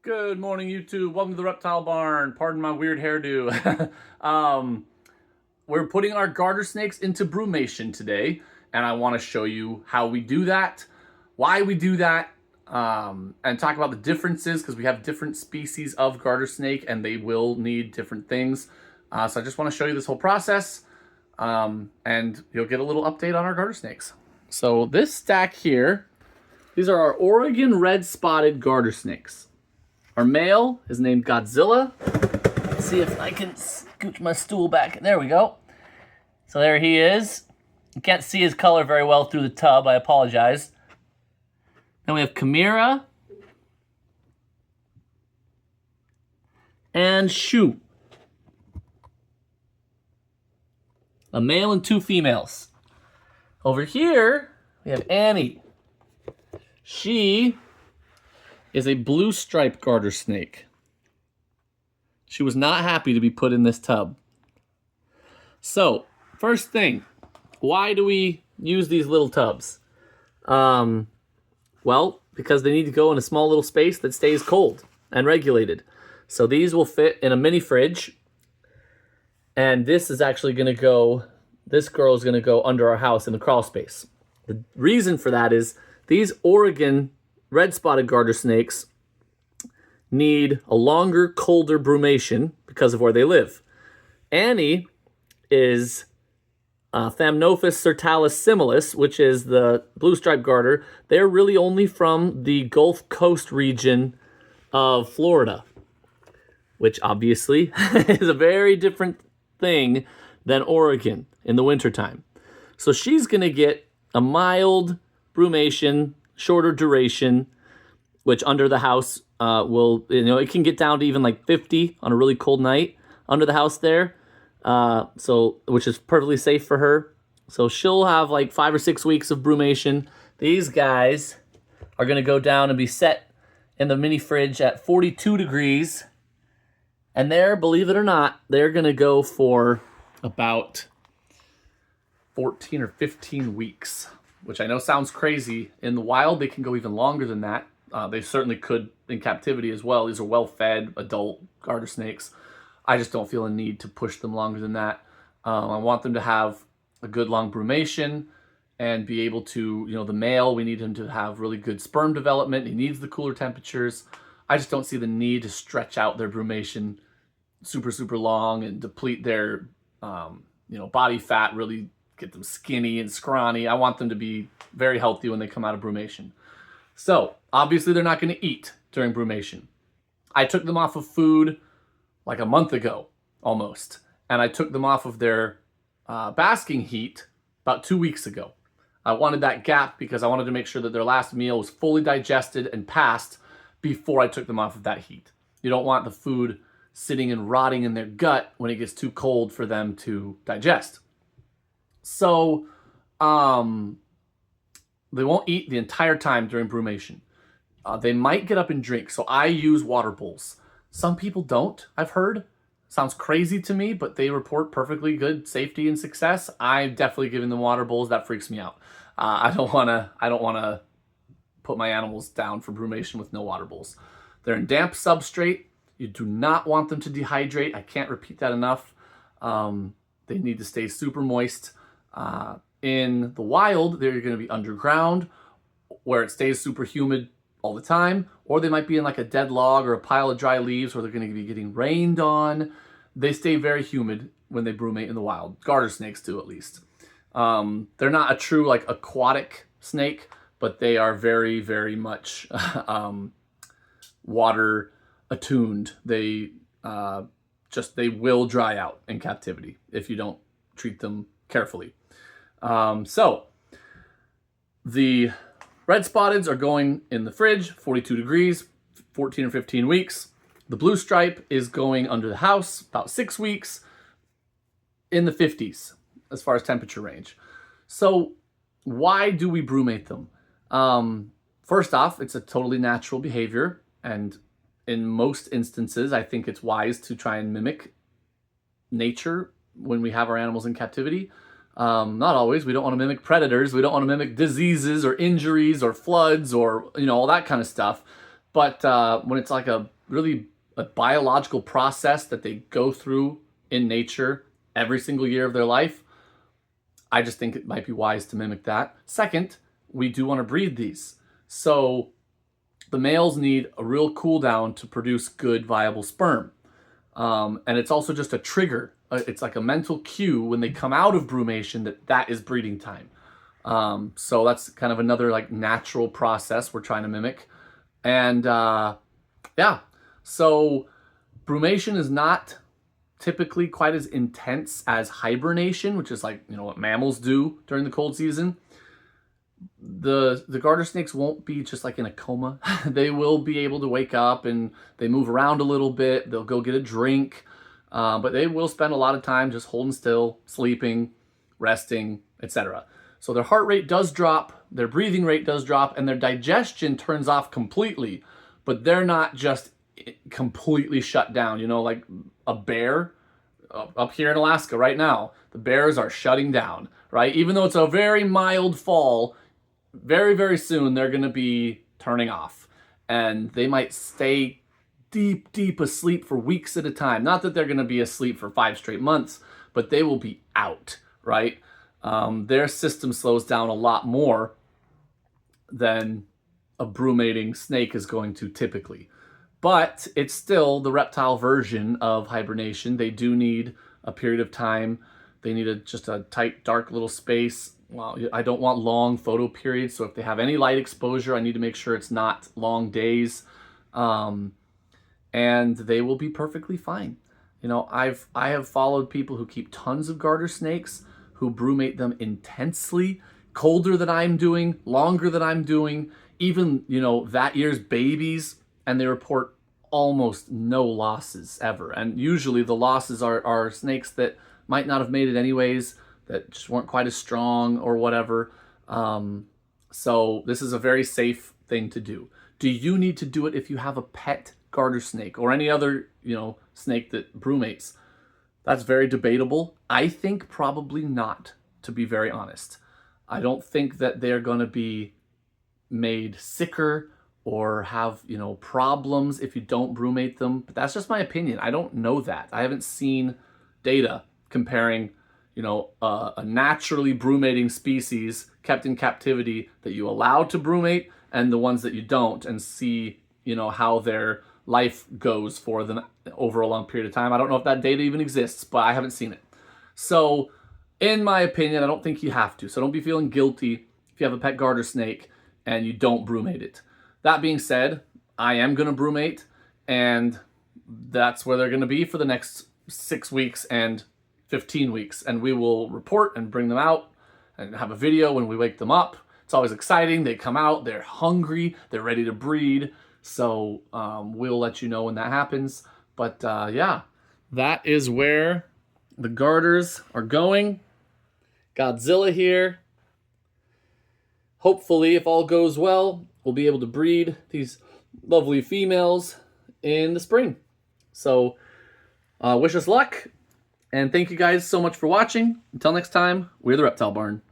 Good morning, YouTube. Welcome to the Reptile Barn. Pardon my weird hairdo. We're putting our garter snakes into brumation today, and I want to show you how we do that, why we do that, and talk about the differences, because we have different species of garter snake, and they will need different things. So I just want to show you this whole process, and you'll get a little update on our garter snakes. So this stack here, these are our Oregon red-spotted garter snakes. Our male is named Godzilla. Let's see if I can scooch my stool back. There we go. So there he is. You can't see his color very well through the tub. I apologize. Then we have Chimera and Shu. A male and two females. Over here, we have Annie. She is a blue stripe garter snake. She was not happy to be put in this tub. So, first thing, why do we use these little tubs? Well, because they need to go in a small little space that stays cold and regulated. So these will fit in a mini fridge. And this is actually gonna go, this girl is gonna go under our house in the crawl space. The reason for that is these Oregon red-spotted garter snakes need a longer, colder brumation because of where they live. Annie is Thamnophis sertalis similis, which is the blue stripe garter. They're really only from the Gulf Coast region of Florida, which obviously is a very different thing than Oregon in the wintertime. So she's going to get a mild brumation, shorter duration, which under the house will, it can get down to even like 50 on a really cold night under the house there. Which is perfectly safe for her. So she'll have like 5 or 6 weeks of brumation. These guys are going to go down and be set in the mini fridge at 42 degrees. And there, believe it or not, they're going to go for about 14 or 15 weeks, which I know sounds crazy. In the wild, they can go even longer than that. They certainly could in captivity as well. These are well-fed adult garter snakes. I just don't feel a need to push them longer than that. I want them to have a good long brumation and be able to, the male, we need him to have really good sperm development. He needs the cooler temperatures. I just don't see the need to stretch out their brumation super, super long and deplete their, body fat, really get them skinny and scrawny. I want them to be very healthy when they come out of brumation. So, obviously they're not going to eat during brumation. I took them off of food like a month ago, almost. And I took them off of their basking heat about 2 weeks ago. I wanted that gap because I wanted to make sure that their last meal was fully digested and passed before I took them off of that heat. You don't want the food sitting and rotting in their gut when it gets too cold for them to digest. So, they won't eat the entire time during brumation. They might get up and drink, so I use water bowls. Some people don't, I've heard. Sounds crazy to me, but they report perfectly good safety and success. I'm definitely giving them water bowls. That freaks me out. I don't wanna put my animals down for brumation with no water bowls. They're in damp substrate. You do not want them to dehydrate. I can't repeat that enough. They need to stay super moist. In the wild, they're going to be underground where it stays super humid all the time, or they might be in like a dead log or a pile of dry leaves where they're going to be getting rained on. They stay very humid when they brumate in the wild. Garter snakes do, at least. They're not a true like aquatic snake, but they are very, very much water attuned. They will dry out in captivity if you don't treat them carefully. So the red spotteds are going in the fridge, 42 degrees, 14 or 15 weeks. The blue stripe is going under the house, about 6 weeks, in the 50s as far as temperature range. So why do we brumate them? First off, it's a totally natural behavior. And in most instances, I think it's wise to try and mimic nature when we have our animals in captivity. Not always. We don't want to mimic predators. We don't want to mimic diseases or injuries or floods or, all that kind of stuff. But when it's like a really a biological process that they go through in nature every single year of their life. I just think it might be wise to mimic that. Second, we do want to breed these. So the males need a real cool down to produce good, viable sperm. And it's also just a trigger. It's like a mental cue when they come out of brumation that is breeding time. So that's kind of another like natural process we're trying to mimic. And yeah, so brumation is not typically quite as intense as hibernation, which is like, what mammals do during the cold season. The garter snakes won't be just like in a coma. They will be able to wake up and they move around a little bit. They'll go get a drink, but they will spend a lot of time just holding still, sleeping, resting, etc. So their heart rate does drop, their breathing rate does drop, and their digestion turns off completely. But they're not just completely shut down. Like a bear up here in Alaska right now, the bears are shutting down, right? Even though it's a very mild fall, very, very soon they're going to be turning off. And they might stay deep, deep asleep for weeks at a time. Not that they're going to be asleep for 5 straight months, but they will be out, right? Their system slows down a lot more than a brumating snake is going to typically. But it's still the reptile version of hibernation. They do need a period of time. They need just a tight, dark little space. Well, I don't want long photo periods, so if they have any light exposure, I need to make sure it's not long days. And they will be perfectly fine. I have followed people who keep tons of garter snakes, who brumate them intensely, colder than I'm doing, longer than I'm doing, even, that year's babies, and they report almost no losses ever. And usually the losses are snakes that might not have made it anyways, that just weren't quite as strong or whatever. So this is a very safe thing to do. Do you need to do it if you have a pet garter snake or any other, snake that brumates? That's very debatable. I think probably not, to be very honest. I don't think that they're going to be made sicker or have, problems if you don't brumate them. But that's just my opinion. I don't know that. I haven't seen data comparing, a naturally brumating species kept in captivity that you allow to brumate and the ones that you don't, and see, how their life goes for them over a long period of time. I don't know if that data even exists, but I haven't seen it. So in my opinion, I don't think you have to. So don't be feeling guilty if you have a pet garter snake and you don't brumate it. That being said, I am going to brumate, and that's where they're going to be for the next 6 weeks and 15 weeks. And we will report and bring them out and have a video when we wake them up. It's always exciting. They come out, they're hungry, they're ready to breed. So we'll let you know when that happens. But yeah, that is where the garters are going. Godzilla here. Hopefully, if all goes well, we'll be able to breed these lovely females in the spring. So wish us luck, and thank you guys so much for watching. Until next time, we're the Reptile Barn.